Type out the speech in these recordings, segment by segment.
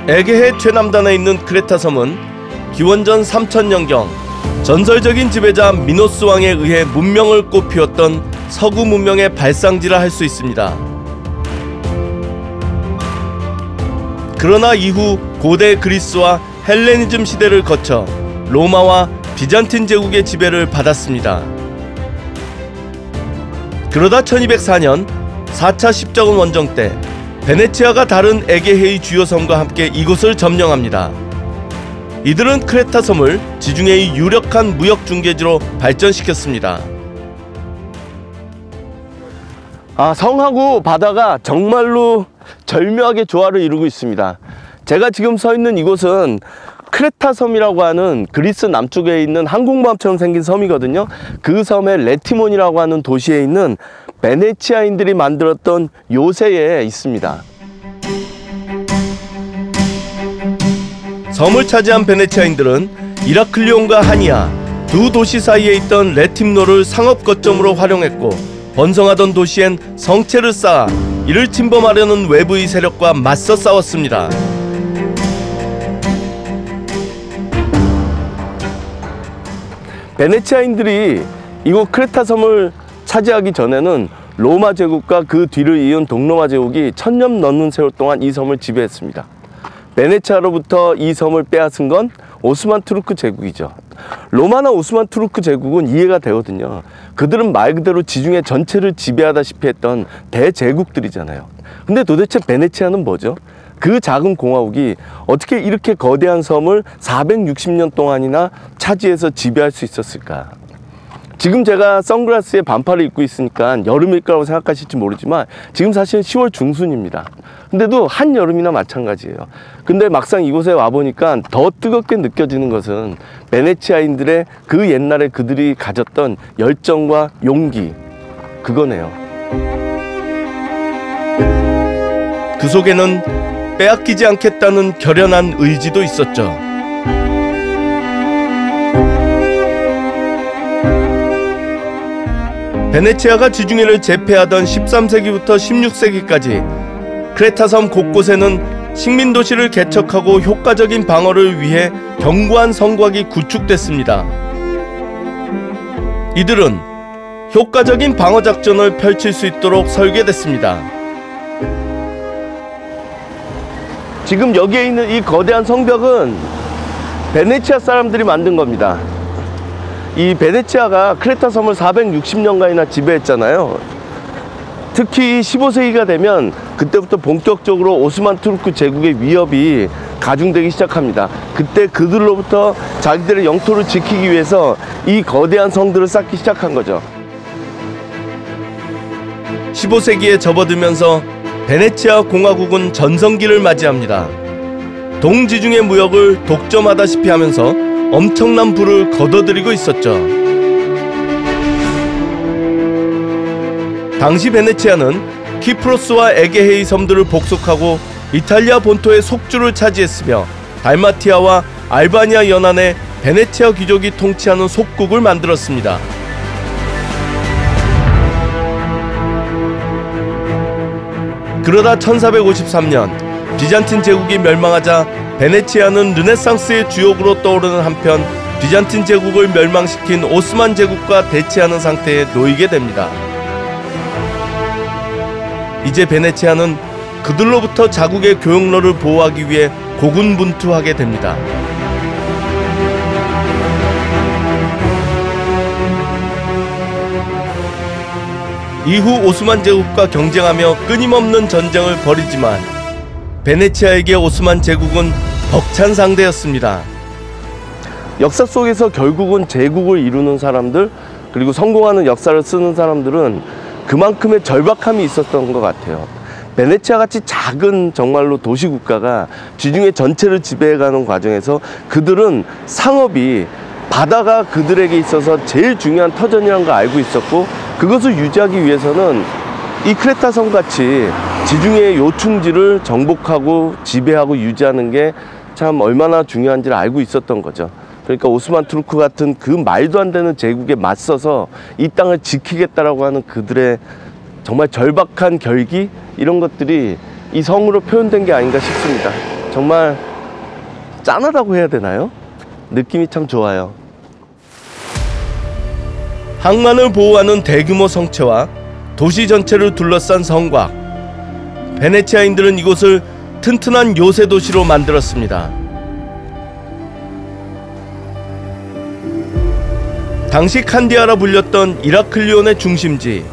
에게해 최남단에 있는 크레타 섬은 기원전 3000년경 전설적인 지배자 미노스 왕에 의해 문명을 꽃피웠던 서구 문명의 발상지라 할 수 있습니다. 그러나 이후 고대 그리스와 헬레니즘 시대를 거쳐 로마와 비잔틴 제국의 지배를 받았습니다. 그러다 1204년 4차 십자군 원정 때 베네치아가 다른 에게해의 주요 섬과 함께 이곳을 점령합니다. 이들은 크레타 섬을 지중해의 유력한 무역 중개지로 발전시켰습니다. 성하고 바다가 정말로 절묘하게 조화를 이루고 있습니다. 제가 지금 서 있는 이곳은 크레타 섬이라고 하는 그리스 남쪽에 있는 항공모함처럼 생긴 섬이거든요. 그 섬의 레티몬이라고 하는 도시에 있는 베네치아인들이 만들었던 요새에 있습니다. 섬을 차지한 베네치아인들은 이라클리온과 하니아 두 도시 사이에 있던 레팀노를 상업 거점으로 활용했고, 번성하던 도시엔 성체를 쌓아 이를 침범하려는 외부의 세력과 맞서 싸웠습니다. 베네치아인들이 이곳 크레타 섬을 차지하기 전에는 로마 제국과 그 뒤를 이은 동로마 제국이 1000년 넘는 세월 동안 이 섬을 지배했습니다. 베네치아로부터 이 섬을 빼앗은 건 오스만 투르크 제국이죠. 로마나 오스만 투르크 제국은 이해가 되거든요. 그들은 말 그대로 지중해 전체를 지배하다시피 했던 대제국들이잖아요. 근데 도대체 베네치아는 뭐죠? 그 작은 공화국이 어떻게 이렇게 거대한 섬을 460년 동안이나 차지해서 지배할 수 있었을까? 지금 제가 선글라스에 반팔을 입고 있으니까 여름일 거라고 생각하실지 모르지만 지금 사실은 10월 중순입니다. 근데도 한여름이나 마찬가지예요. 근데 막상 이곳에 와보니까 더 뜨겁게 느껴지는 것은 베네치아인들의 그 옛날에 그들이 가졌던 열정과 용기, 그거네요. 그 속에는 빼앗기지 않겠다는 결연한 의지도 있었죠. 베네치아가 지중해를 제패하던 13세기부터 16세기까지 크레타 섬 곳곳에는 식민도시를 개척하고 효과적인 방어를 위해 견고한 성곽이 구축됐습니다. 이들은 효과적인 방어 작전을 펼칠 수 있도록 설계됐습니다. 지금 여기에 있는 이 거대한 성벽은 베네치아 사람들이 만든 겁니다. 이 베네치아가 크레타 섬을 460년간이나 지배했잖아요. 특히 15세기가 되면 그때부터 본격적으로 오스만 투르크 제국의 위협이 가중되기 시작합니다. 그때 그들로부터 자기들의 영토를 지키기 위해서 이 거대한 성들을 쌓기 시작한 거죠. 15세기에 접어들면서 베네치아 공화국은 전성기를 맞이합니다. 동지중해 무역을 독점하다시피 하면서 엄청난 부를 거둬들이고 있었죠. 당시 베네치아는 키프로스와 에게해의 섬들을 복속하고 이탈리아 본토의 속주를 차지했으며 달마티아와 알바니아 연안에 베네치아 귀족이 통치하는 속국을 만들었습니다. 그러다 1453년 비잔틴 제국이 멸망하자 베네치아는 르네상스의 주역으로 떠오르는 한편 비잔틴 제국을 멸망시킨 오스만 제국과 대치하는 상태에 놓이게 됩니다. 이제 베네치아는 그들로부터 자국의 교역로를 보호하기 위해 고군분투하게 됩니다. 이후 오스만 제국과 경쟁하며 끊임없는 전쟁을 벌이지만 베네치아에게 오스만 제국은 벅찬 상대였습니다. 역사 속에서 결국은 제국을 이루는 사람들, 그리고 성공하는 역사를 쓰는 사람들은 그만큼의 절박함이 있었던 것 같아요. 베네치아 같이 작은 정말로 도시국가가 지중해 전체를 지배해가는 과정에서 그들은 상업이 바다가 그들에게 있어서 제일 중요한 터전이라는 걸 알고 있었고, 그것을 유지하기 위해서는 이 크레타 섬같이 지중해의 요충지를 정복하고 지배하고 유지하는 게 참 얼마나 중요한지를 알고 있었던 거죠. 그러니까 오스만 투르크 같은 그 말도 안 되는 제국에 맞서서 이 땅을 지키겠다라고 하는 그들의 정말 절박한 결기, 이런 것들이 이 성으로 표현된 게 아닌가 싶습니다. 정말 짠하다고 해야 되나요? 느낌이 참 좋아요. 항만을 보호하는 대규모 성체와 도시 전체를 둘러싼 성곽. 베네치아인들은 이곳을 튼튼한 요새 도시로 만들었습니다. 당시 칸디아라 불렸던 이라클리온의 중심지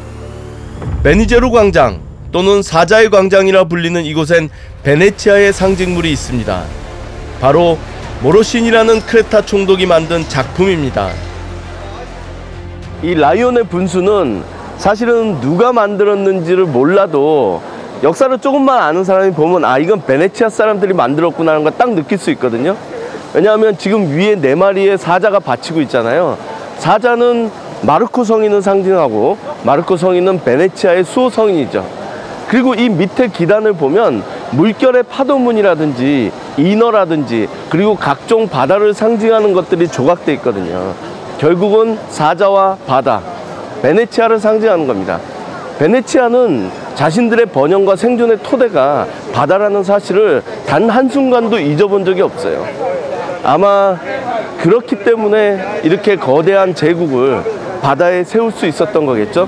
베니제루 광장 또는 사자의 광장이라 불리는 이곳엔 베네치아의 상징물이 있습니다. 바로 모로신이라는 크레타 총독이 만든 작품입니다. 이 라이온의 분수는 사실은 누가 만들었는지를 몰라도 역사를 조금만 아는 사람이 보면 아, 이건 베네치아 사람들이 만들었구나 하는 걸 딱 느낄 수 있거든요. 왜냐하면 지금 위에 4마리의 사자가 받치고 있잖아요. 사자는 마르코 성인을 상징하고 마르코 성인은 베네치아의 수호 성인이죠. 그리고 이 밑에 기단을 보면 물결의 파도문이라든지 인어라든지 그리고 각종 바다를 상징하는 것들이 조각되어 있거든요. 결국은 사자와 바다, 베네치아를 상징하는 겁니다. 베네치아는 자신들의 번영과 생존의 토대가 바다라는 사실을 단 한순간도 잊어본 적이 없어요. 아마 그렇기 때문에 이렇게 거대한 제국을 바다에 세울 수 있었던 거겠죠?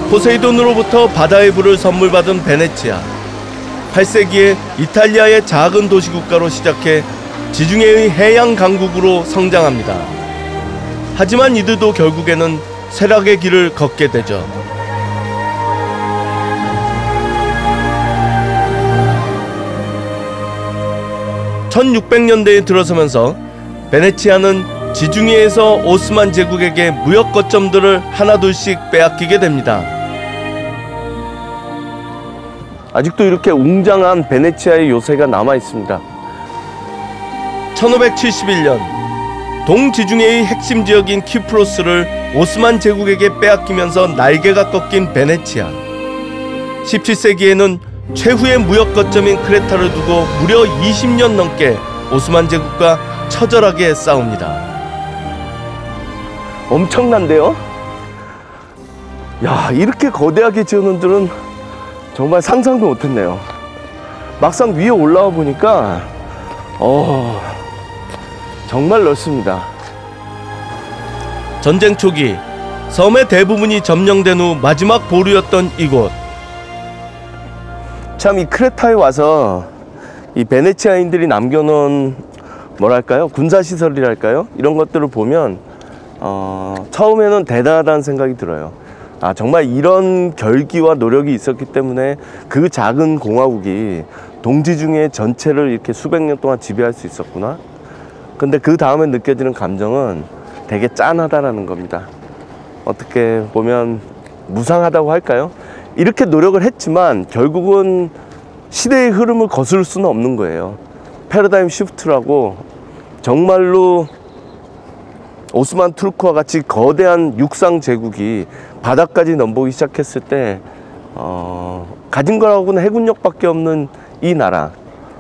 포세이돈으로부터 바다의 불을 선물 받은 베네치아. 8세기에 이탈리아의 작은 도시국가로 시작해 지중해의 해양 강국으로 성장합니다. 하지만 이들도 결국에는 쇠락의 길을 걷게 되죠. (1600년대에) 들어서면서 베네치아는 지중해에서 오스만 제국에게 무역 거점들을 하나둘씩 빼앗기게 됩니다. 아직도 이렇게 웅장한 베네치아의 요새가 남아 있습니다. 1571년 동지중해의 핵심 지역인 키프로스를 오스만 제국에게 빼앗기면서 날개가 꺾인 베네치아. 17세기에는 최후의 무역 거점인 크레타를 두고 무려 20년 넘게 오스만 제국과 처절하게 싸웁니다. 엄청난데요? 야, 이렇게 거대하게 지어놓은 줄은 정말 상상도 못했네요. 막상 위에 올라와 보니까 정말 넓습니다. 전쟁 초기 섬의 대부분이 점령된 후 마지막 보루였던 이곳. 참 이 크레타에 와서 이 베네치아인들이 남겨놓은 뭐랄까요? 군사시설이랄까요? 이런 것들을 보면 처음에는 대단하다는 생각이 들어요. 아, 정말 이런 결기와 노력이 있었기 때문에 그 작은 공화국이 동지중해 전체를 이렇게 수백 년 동안 지배할 수 있었구나. 근데 그 다음에 느껴지는 감정은 되게 짠하다라는 겁니다. 어떻게 보면 무상하다고 할까요? 이렇게 노력을 했지만 결국은 시대의 흐름을 거스를 수는 없는 거예요. 패러다임 시프트라고 정말로 오스만 투르크와 같이 거대한 육상 제국이 바다까지 넘보기 시작했을 때 가진 거라고는 해군력밖에 없는 이 나라,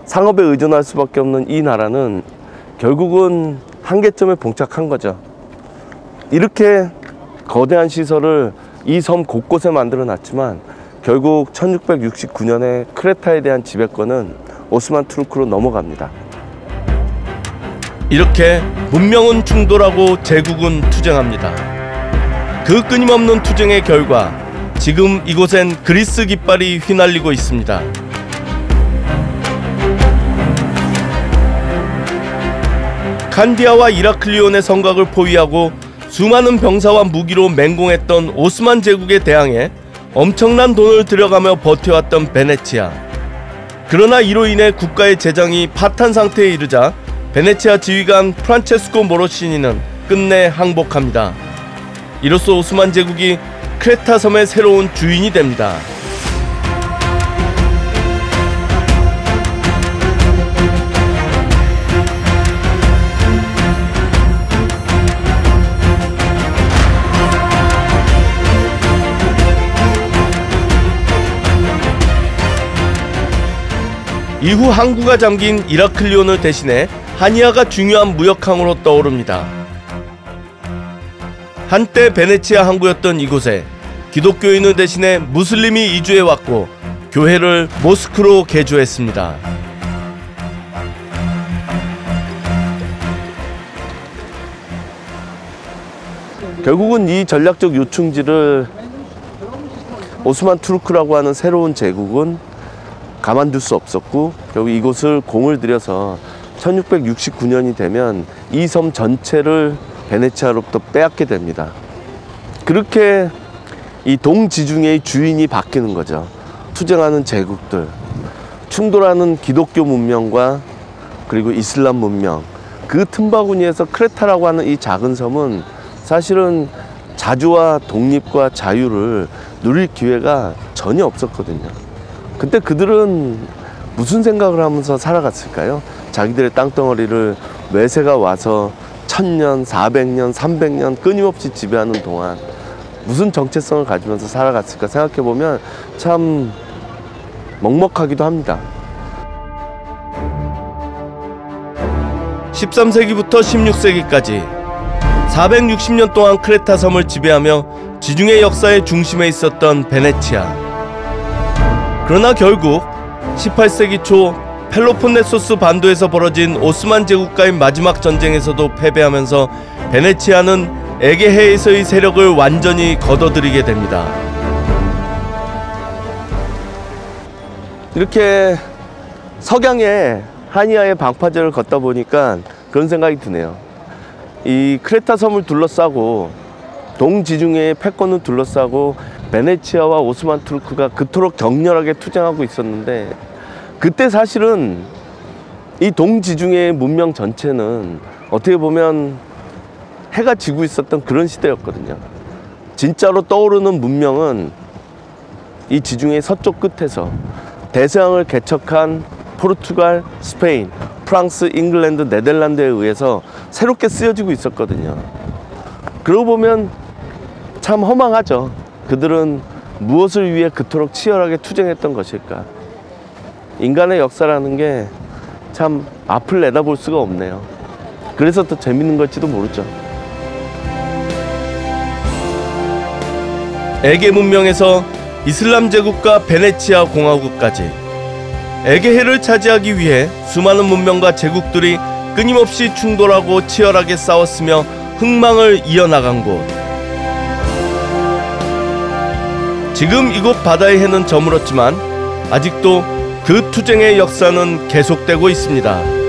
상업에 의존할 수밖에 없는 이 나라는 결국은 한계점에 봉착한 거죠. 이렇게 거대한 시설을 이 섬 곳곳에 만들어 놨지만 결국 1669년에 크레타에 대한 지배권은 오스만 투르크로 넘어갑니다. 이렇게 문명은 충돌하고 제국은 투쟁합니다. 그 끊임없는 투쟁의 결과 지금 이곳엔 그리스 깃발이 휘날리고 있습니다. 칸디아와 이라클리온의 성곽을 포위하고 수많은 병사와 무기로 맹공했던 오스만 제국에 대항해 엄청난 돈을 들여가며 버텨왔던 베네치아. 그러나 이로 인해 국가의 재정이 파탄 상태에 이르자 베네치아 지휘관 프란체스코 모로시니는 끝내 항복합니다. 이로써 오스만 제국이 크레타 섬의 새로운 주인이 됩니다. 이후 항구가 잠긴 이라클리온을 대신해 하니아가 중요한 무역항으로 떠오릅니다. 한때 베네치아 항구였던 이곳에 기독교인을 대신해 무슬림이 이주해왔고 교회를 모스크로 개조했습니다. 결국은 이 전략적 요충지를 오스만 투르크라고 하는 새로운 제국은 가만둘 수 없었고, 결국 이곳을 공을 들여서 1669년이 되면 이 섬 전체를 베네치아로부터 빼앗게 됩니다. 그렇게 이 동지중해의 주인이 바뀌는 거죠. 투쟁하는 제국들, 충돌하는 기독교 문명과 그리고 이슬람 문명, 그 틈바구니에서 크레타라고 하는 이 작은 섬은 사실은 자주와 독립과 자유를 누릴 기회가 전혀 없었거든요. 그때 그들은 무슨 생각을 하면서 살아갔을까요? 자기들의 땅덩어리를 외세가 와서 1000년, 400년, 300년 끊임없이 지배하는 동안 무슨 정체성을 가지면서 살아갔을까 생각해보면 참 먹먹하기도 합니다. 13세기부터 16세기까지 460년 동안 크레타 섬을 지배하며 지중해 역사의 중심에 있었던 베네치아. 그러나 결국 18세기 초 펠로폰네소스 반도에서 벌어진 오스만 제국과의 마지막 전쟁에서도 패배하면서 베네치아는 에게해에서의 세력을 완전히 걷어들이게 됩니다. 이렇게 석양에 하니아의 방파제를 걷다 보니까 그런 생각이 드네요. 이 크레타 섬을 둘러싸고 동지중해의 패권을 둘러싸고 베네치아와 오스만 투르크가 그토록 격렬하게 투쟁하고 있었는데, 그때 사실은 이 동지중해의 문명 전체는 어떻게 보면 해가 지고 있었던 그런 시대였거든요. 진짜로 떠오르는 문명은 이 지중해 서쪽 끝에서 대서양을 개척한 포르투갈, 스페인, 프랑스, 잉글랜드, 네덜란드에 의해서 새롭게 쓰여지고 있었거든요. 그러고 보면 참 허망하죠. 그들은 무엇을 위해 그토록 치열하게 투쟁했던 것일까? 인간의 역사라는 게 참 앞을 내다볼 수가 없네요. 그래서 더 재밌는 걸지도 모르죠. 에게 문명에서 이슬람 제국과 베네치아 공화국까지 에게해를 차지하기 위해 수많은 문명과 제국들이 끊임없이 충돌하고 치열하게 싸웠으며 흥망을 이어나간 곳. 지금 이곳 바다의 해는 저물었지만 아직도 그 투쟁의 역사는 계속되고 있습니다.